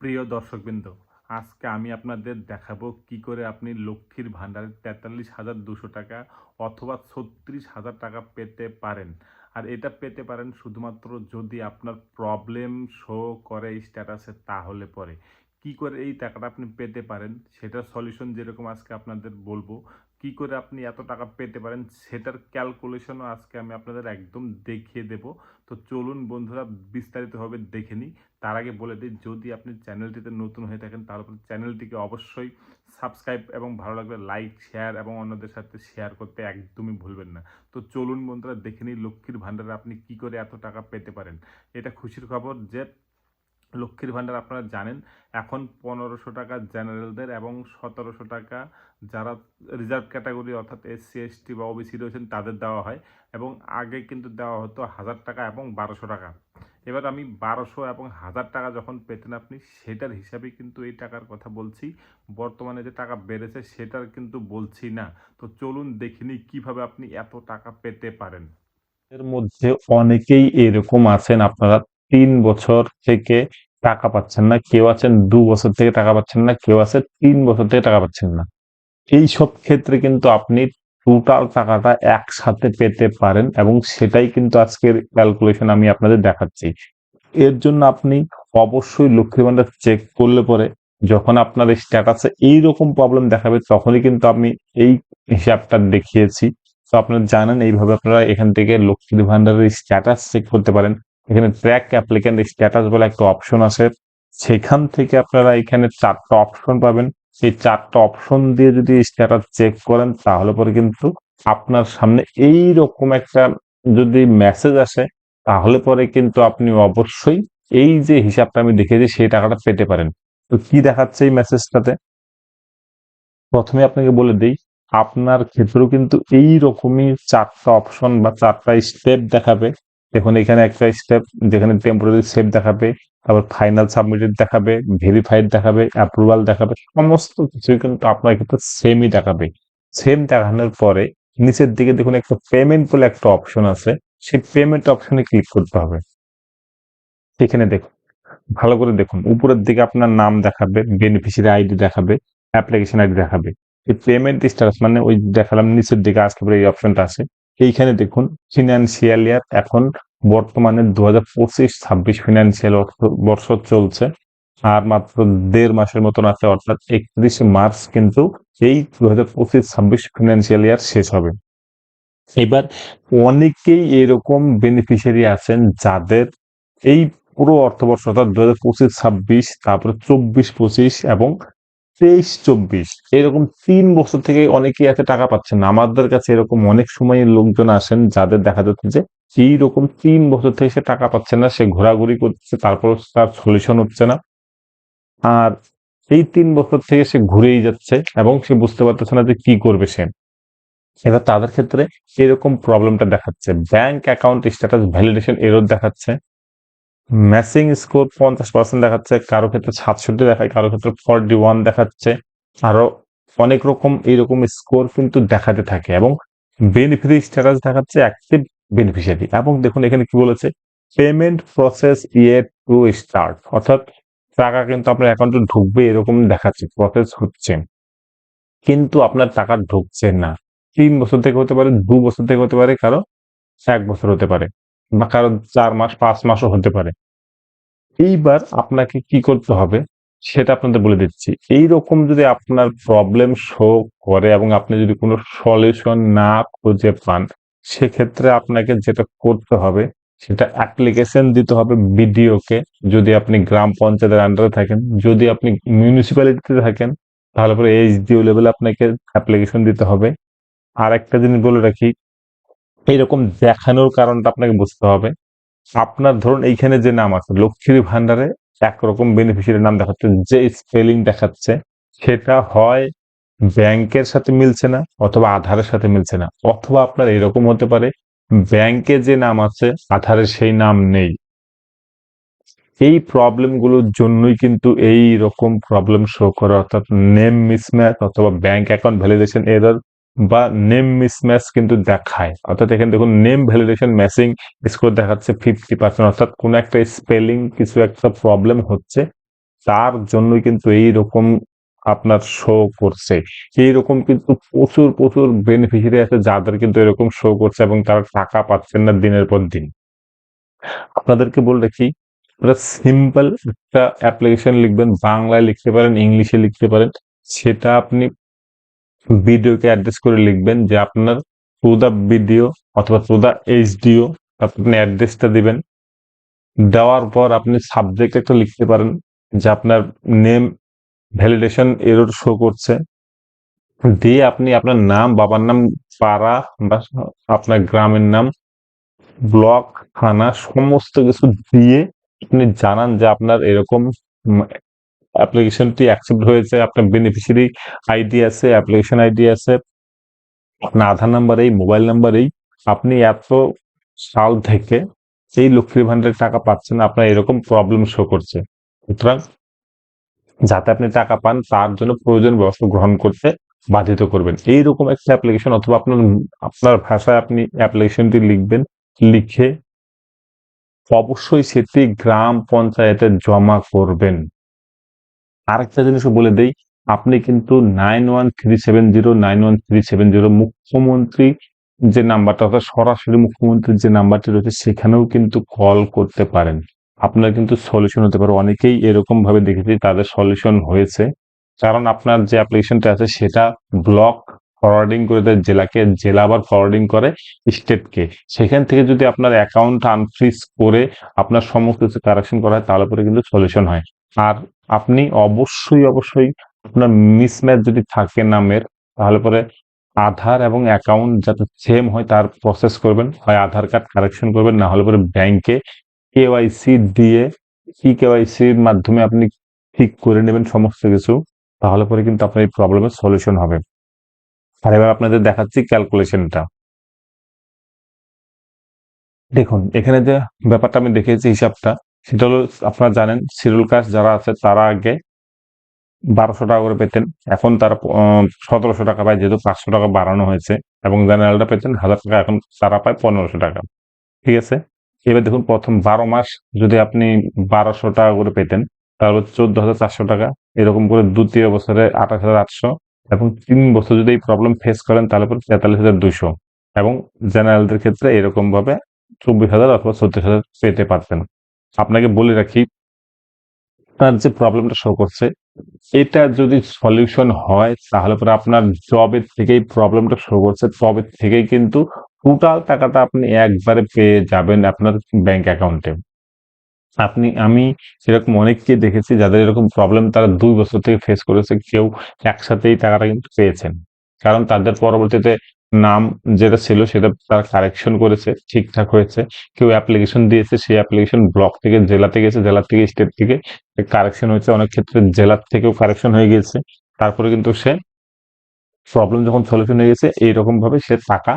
প্রিয় দর্শকবৃন্দ, আজকে আমি আপনাদের দেখাবো কি করে আপনি লক্ষ্মীর ভাণ্ডারে ৪৩,২০০ টাকা অথবা ৩৬,০০০ টাকা পেতে পারেন। আর এটা পেতে পারেন শুধুমাত্র যদি আপনার প্রবলেম শো করে স্ট্যাটাসে, তাহলে পরে কি করে এই টাকাটা আপনি পেতে পারেন সেটার সলিউশন যেরকম আজকে আপনাদের বলবো। কি করে আপনি এত টাকা পেতে পারেন সেটার ক্যালকুলেশনও আজকে আমি আপনাদের একদম দেখিয়ে দেব। তো চলুন বন্ধুরা, বিস্তারিতভাবে দেখে নিই। তার আগে বলে দিই, যদি আপনি চ্যানেলটিতে নতুন হয়ে থাকেন তাহলে চ্যানেলটিকে অবশ্যই সাবস্ক্রাইব এবং ভালো লাগলে লাইক, শেয়ার এবং অন্যদের সাথে শেয়ার করতে একদমই ভুলবেন না। তো চলুন বন্ধুরা, দেখে নিই লক্ষ্মীর ভাণ্ডারে আপনি কি করে এত টাকা পেতে পারেন। এটা খুশির খবর যে লক্ষ্মীর ভাণ্ডার আপনারা জানেন এখন ১৫০০ টাকা জেনারেলদের এবং ১৭০০ টাকা যারা রিজার্ভ ক্যাটাগরি অর্থাৎ এসসি এসটি বা ওবিসি রয়েছেন তাদের দেওয়া হয়। এবং আগে কিন্তু দেওয়া হতো ১,০০০ টাকা এবং ১,২০০ টাকা। এবার আমি ১,২০০ এবং ১,০০০ টাকা যখন পেতেন আপনি, সেটার হিসাবে কিন্তু এই টাকার কথা বলছি। বর্তমানে যে টাকা বেড়েছে সেটার কিন্তু বলছি না। তো চলুন দেখে নিই কীভাবে আপনি এত টাকা পেতে পারেন। এর মধ্যে অনেকেই এরকম আছেন, আপনারা ৩ বছর থেকে টাকা পাচ্ছেন না, কেউ আছেন ২ বছর থেকে টাকা পাচ্ছেন না, কেউ আছে ৩ বছর থেকে টাকা পাচ্ছেন না। এই সব ক্ষেত্রে কিন্তু আপনি টোটাল টাকাটা একসাথে পেতে পারেন এবং সেটাই কিন্তু আজকের ক্যালকুলেশন আমি আপনাদের দেখাচ্ছি। এর জন্য আপনি অবশ্যই লক্ষ্মীর ভান্ডার চেক করলে পরে যখন আপনার স্ট্যাটাসে এইরকম প্রবলেম দেখাবে তখনই কিন্তু আমি এই হিসাবটা দেখিয়েছি। তো আপনারা জানেন এইভাবে আপনারা এখান থেকে লক্ষ্মীর ভান্ডারের স্ট্যাটাস চেক করতে পারেন। এখানে ট্র্যাক অ্যাপ্লিক্যান্ট স্ট্যাটাস বলে একটা অপশন আছে, সেখান থেকে আপনারা এখানে ৪টা অপশন পাবেন। এই ৪টা অপশন দিয়ে যদি স্ট্যাটাস চেক করেন তাহলে পরে কিন্তু আপনার সামনে এইরকম একটা যদি মেসেজ আসে তাহলে পরে কিন্তু আপনি অবশ্যই এই যে হিসাবটা আমি দেখিয়েছি সেই টাকাটা পেতে পারেন। তো কি দেখাচ্ছে এই মেসেজটাতে, প্রথমে আপনাকে বলে দেই, আপনার ক্ষেত্রেও কিন্তু এই রকমই ৪টা অপশন বা ৪টা স্টেপ দেখাবে। দেখুন এখানে একটা স্টেপ যেখানে টেম্পোরারি সেভ দেখাবে, তারপর ফাইনাল সাবমিটেড দেখাবে, ভেরিফাইড দেখাবে, অ্যাপ্রুভাল দেখাবে, সমস্ত কিছুই কিন্তু আপনার ক্ষেত্রে সেমই দেখাবে। সেম দেখানোর পরে নিচের দিকে দেখুন একটা পেমেন্ট বলে একটা অপশন আছে, সেই পেমেন্ট অপশনে ক্লিক করতে হবে। সেখানে দেখুন, ভালো করে দেখুন, উপরের দিকে আপনার নাম দেখাবে, বেনিফিশিয়ারি আইডি দেখাবে, অ্যাপ্লিকেশন আইডি দেখাবে। এই পেমেন্ট স্ট্যাটাস মানে ওই দেখালাম নিচের দিকে আসলে পরে এই অপশনটা আছে। এইখানে দেখুন ফিনান্সিয়াল ইয়ার এখন বর্তমানে ২০২৫-২৬ ফিনান্সিয়াল বর্ষ চলছে। আর মাত্র ১.৫ মাসের মতন আছে, অর্থাৎ ৩১ মার্চ কিন্তু এই ২০২৫-২৬ ফিনান্সিয়াল ইয়ার শেষ হবে। এবার অনেকেই এরকম বেনিফিশিয়ারি আছেন যাদের এই পুরো অর্থবর্ষ অর্থাৎ ২০২৫-২৬, তারপরে ২৪-২৫ এবং ২৩-২৪ এরকম ৩ বছর থেকে অনেকেই আছে টাকা পাচ্ছেন না। আমাদের কাছে এরকম অনেক সময় লোকজন আসেন যাদের দেখা যাচ্ছে যে এইরকম ৩ বছর থেকে সে টাকা পাচ্ছে না, সে ঘোরাঘুরি করছে, তারপর তার সলিউশন হচ্ছে না। আর এই ৩ বছর থেকে সে ঘুরেই যাচ্ছে এবং সে বুঝতে পারতেছে না যে কি করবে সে। এবার তাদের ক্ষেত্রে এরকম প্রবলেমটা দেখাচ্ছে, bank account status validation error দেখাচ্ছে, ম্যাচিং স্কোর 50% দেখাচ্ছে, কারো ক্ষেত্রে 67 দেখায়, কারো ক্ষেত্রে 41 দেখাচ্ছে, আরো অনেক রকম এইরকম স্কোর কিন্তু দেখাতে থাকে। এবং বেনিফিশিয়ারি স্ট্যাটাস দেখাচ্ছে অ্যাক্টিভ বেনিফিশিয়ারি। এবং দেখুন এখানে কি বলেছে, payment process yet to start, অর্থাৎ টাকা কিন্তু আপনার অ্যাকাউন্টে ঢুকবে এরকম দেখাচ্ছে, প্রসেস হচ্ছে কিন্তু আপনার টাকা ঢুকছে না। ৩ বছর থেকে হতে পারে, ২ বছর থেকে হতে পারে, কারো ১ বছর হতে পারে, বা কারো ৪ মাস ৫ মাসও হতে পারে। এইবার আপনাকে কি করতে হবে সেটা আপনাদের বলে দিচ্ছি। এইরকম যদি আপনার প্রবলেম শো করে এবং আপনি যদি কোনো সলিউশন না খুঁজে পান, সেক্ষেত্রে আপনাকে যেটা করতে হবে সেটা অ্যাপ্লিকেশন দিতে হবে বিডিওকে, যদি আপনি গ্রাম পঞ্চায়েতের আন্ডারে থাকেন। যদি আপনি মিউনিসিপ্যালিটিতে থাকেন তাহলে পরে এইচডিও লেভেলে আপনাকে অ্যাপ্লিকেশন দিতে হবে। আর একটা জিনিস বলে রাখি, এইরকম দেখানোর কারণটা আপনাকে বুঝতে হবে। আপনার ধরুন এইখানে যে নাম আছে লক্ষ্মীর ভান্ডারে একরকম বেনিফিশিয়ারির নাম দেখাচ্ছে, যে স্পেলিং দেখাচ্ছে সেটা হয় ব্যাংকের সাথে মিলছে না, অথবা আধারের সাথে মিলছে না, অথবা আপনার এরকম হতে পারে ব্যাংকে যে নাম আছে আধারে সেই নাম নেই। এই প্রবলেম গুলোর জন্যই কিন্তু এই রকম প্রবলেম শো করে, অর্থাৎ নেম মিসম্যাচ অথবা ব্যাংক অ্যাকাউন্ট ভ্যালিডেশন এরর বা নেম মিসম্যাচ কিন্তু দেখায়। অর্থাৎ এখানে দেখুন নেম ভ্যালিডেশন ম্যাচিং স্কোর দেখাচ্ছে 50%, অর্থাৎ কোন একটা স্পেলিং কিছু একটা প্রবলেম হচ্ছে, তার জন্যই কিন্তু এইরকম আপনার শো করছে। এইরকম কিন্তু প্রচুর প্রচুর বেনিফিশিয়ারি আছে যাদের কিন্তু এরকম শো করছে এবং তারা টাকা পাচ্ছেন না দিনের পর দিন। আপনাদেরকে বলে রাখি, আপনারা সিম্পল একটা অ্যাপ্লিকেশন লিখবেন, বাংলায় লিখতে পারেন, ইংলিশে লিখতে পারেন। সেটা আপনি ভিডিওকে অ্যাড্রেস করে লিখবেন যে আপনার টু দা ভিডিও অথবা টু দা এইচডিও, আপনি অ্যাড্রেসটা দিবেন। দেওয়ার পর আপনি সাবজেক্ট একটা লিখতে পারেন যে আপনার নেম ভ্যালিডেশন এরর শো করছে। দিয়ে আপনি আপনার নাম, বাবার নাম, পাড়া বা আপনার গ্রামের নাম, ব্লক, থানা সমস্ত কিছু দিয়ে আপনি জানান যে আপনার এরকম অ্যাপ্লিকেশনটি অ্যাকসেপ্ট হয়েছে, আপনার বেনিফিশিয়ারি আইডি আছে, অ্যাপ্লিকেশন আইডি আছে, আপনার আধার নাম্বার এই, মোবাইল নাম্বার এই, আপনি এত সাল থেকে এই লক্ষ্মীর ভান্ডারের টাকা পাচ্ছেন, আপনার এরকম প্রবলেম শো করছে। সুতরাং যাতে আপনি টাকা পান তার জন্য প্রয়োজন ব্যবস্থা গ্রহণ করতে বাধিত করবেন। এইরকম একটা অ্যাপ্লিকেশন অথবা আপনার আপনার ভাষায় আপনি অ্যাপ্লিকেশনটি লিখবেন, লিখে অবশ্যই সেটি গ্রাম পঞ্চায়েতে জমা করবেন। আরেকটা জিনিসও বলে দেই, আপনি কিন্তু 9137091370 মুখ্যমন্ত্রী যে নাম্বারটা, অর্থাৎ সরাসরি মুখ্যমন্ত্রীর যে নাম্বারটি রয়েছে সেখানেও কিন্তু কল করতে পারেন। আপনার কিন্তু সলিউশন হতে পারে। অনেকেই এরকম ভাবে দেখেছি তাদের সলিউশন হয়েছে, কারণ আপনার যে অ্যাপ্লিকেশনটা আছে সেটা ব্লক ফরওয়ার্ডিং করে দেয় জেলাকে, জেলা আবার ফরওয়ার্ডিং করে স্টেটকে। সেখান থেকে যদি আপনার অ্যাকাউন্ট আনফ্রিজ করে আপনার সমস্ত কিছু কারেকশন করা হয় তাহলে পরে কিন্তু সলিউশন হয়। আর আপনি অবশ্যই অবশ্যই আপনার মিসম্যাচ যদি থাকে নামের, তাহলে পরে আধার এবং অ্যাকাউন্ট যাতে সেম হয় তার প্রসেস করবেন। হয় আধার কার্ড কারেকশন করবেন, না হলে পরে ব্যাংকে কেওয়াইসি দিয়ে কেওয়াইসির মাধ্যমে আপনি ঠিক করে নেবেন সমস্ত কিছু। তাহলে পরে কিন্তু আপনার এই প্রবলেমের সলিউশন হবে। আর এবার আপনাদের দেখাচ্ছি ক্যালকুলেশনটা। দেখুন এখানে যে ব্যাপারটা আমি দেখিয়েছি হিসাবটা, সেটা হলো আপনারা জানেন শিডিউল কাস্ট যারা আছে তারা আগে 1200 টাকা করে পেতেন, এখন তারা 1700 টাকা পায়, যেহেতু 500 টাকা বাড়ানো হয়েছে। এবং জেনারেলটা পেতেন 1000 টাকা, এখন তারা পায় 1500 টাকা। ঠিক আছে, এবার দেখুন প্রথম 12 মাস যদি আপনি 1200 টাকা করে পেতেন তাহলে 14,400 টাকা, এরকম করে দ্বিতীয় বছরে 28,800, এবং 3 বছর যদি এই প্রবলেম ফেস করেন তাহলে পরে 43,200, এবং জেনারেলদের ক্ষেত্রে এরকম ভাবে 24,000 অথবা 36,000 পেতে পারতেন। আপনাকে বলে রাখি, আপনার যে প্রবলেমটা শো করছে এটা যদি সলিউশন হয় তাহলে পরে আপনার জবের থেকেই প্রবলেমটা শো করছে, তবে থেকেই কিন্তু টোটাল টাকাটা আপনি একবারে পেয়ে যাবেন আপনার ব্যাংক অ্যাকাউন্টে। আমি এরকম অনেককে দেখেছি যাদের এরকম প্রবলেম তারা 2 বছর থেকে ফেস করেছে, কেউ একসাথেই টাকাটা কিন্তু পেয়েছেন। কারণ তাদের পরবর্তীতে নাম যেটা ছিল সেটা তারা কারেকশন করেছে, ঠিকঠাক হয়েছে। কেউ অ্যাপ্লিকেশন দিয়েছে, সেই অ্যাপ্লিকেশন ব্লক থেকে জেলাতে গেছে, জেলা থেকে স্টেট থেকে কারেকশন হয়েছে, অনেক ক্ষেত্রে জেলার থেকেও কারেকশন হয়ে গিয়েছে। তারপরে কিন্তু সে প্রবলেম যখন সলিউশন হয়ে গেছে এইরকম ভাবে সে টাকা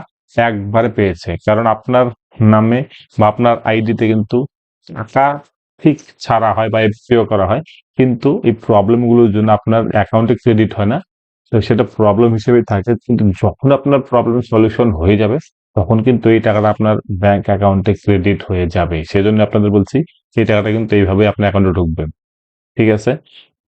একবারে পেয়েছে। কারণ আপনার নামে বা আপনার আইডিতে কিন্তু টাকা ঠিক ছাড়া হয় বা এফপিও করা হয়, কিন্তু এই প্রবলেম গুলোর জন্য আপনার অ্যাকাউন্টে ক্রেডিট হয় না। তো সেটা প্রবলেম হিসেবেই থাকে, কিন্তু যখন আপনার প্রবলেম সলিউশন হয়ে যাবে তখন কিন্তু এই টাকাটা আপনার ব্যাংক অ্যাকাউন্টে ক্রেডিট হয়ে যাবে। সেজন্য আপনাদের বলছি এই টাকাটা কিন্তু এইভাবে আপনার অ্যাকাউন্টে ঢুকবে। ঠিক আছে,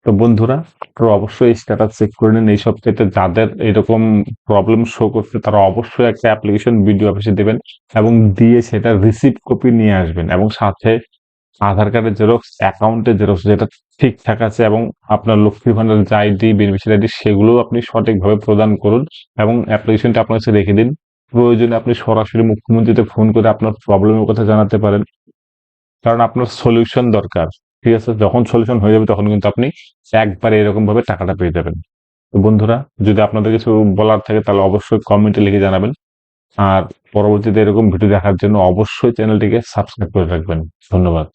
তো বন্ধুরা আপনারা অবশ্যই স্ট্যাটাস চেক করে নিন। এই সপ্তাহে যাদের এরকম প্রবলেম শো করছে তারা অবশ্যই একটা অ্যাপ্লিকেশন ভিডিও অফিসে দেবেন এবং দিয়ে সেটা রিসিপ্ট কপি নিয়ে আসবেন, এবং সাথে আধার কার্ডের জেরক্স, অ্যাকাউন্টের জেরক্স যেটা ঠিকঠাক আছে, এবং আপনার লক্ষ্মীর ভান্ডার যে আইডি, বেনিফিশিয়ারি আইডি সেগুলো আপনি সঠিকভাবে প্রদান করুন এবং অ্যাপ্লিকেশনটা আপনার কাছে রেখে দিন। প্রয়োজনে আপনি সরাসরি মুখ্যমন্ত্রীতে ফোন করে আপনার প্রবলেমের কথা জানাতে পারেন, কারণ আপনার সলিউশন দরকার। ঠিক আছে, যখন সলিউশন হয়ে যাবে তখন কিন্তু আপনি একবারে এরকম ভাবে টাকাটা পেয়ে যাবেন। তো বন্ধুরা, যদি আপনাদের কিছু বলার থাকে তাহলে অবশ্যই কমেন্টে লিখে জানাবেন। আর পরবর্তীতে এরকম ভিডিও দেখার জন্য অবশ্যই চ্যানেলটিকে সাবস্ক্রাইব করে রাখবেন। ধন্যবাদ।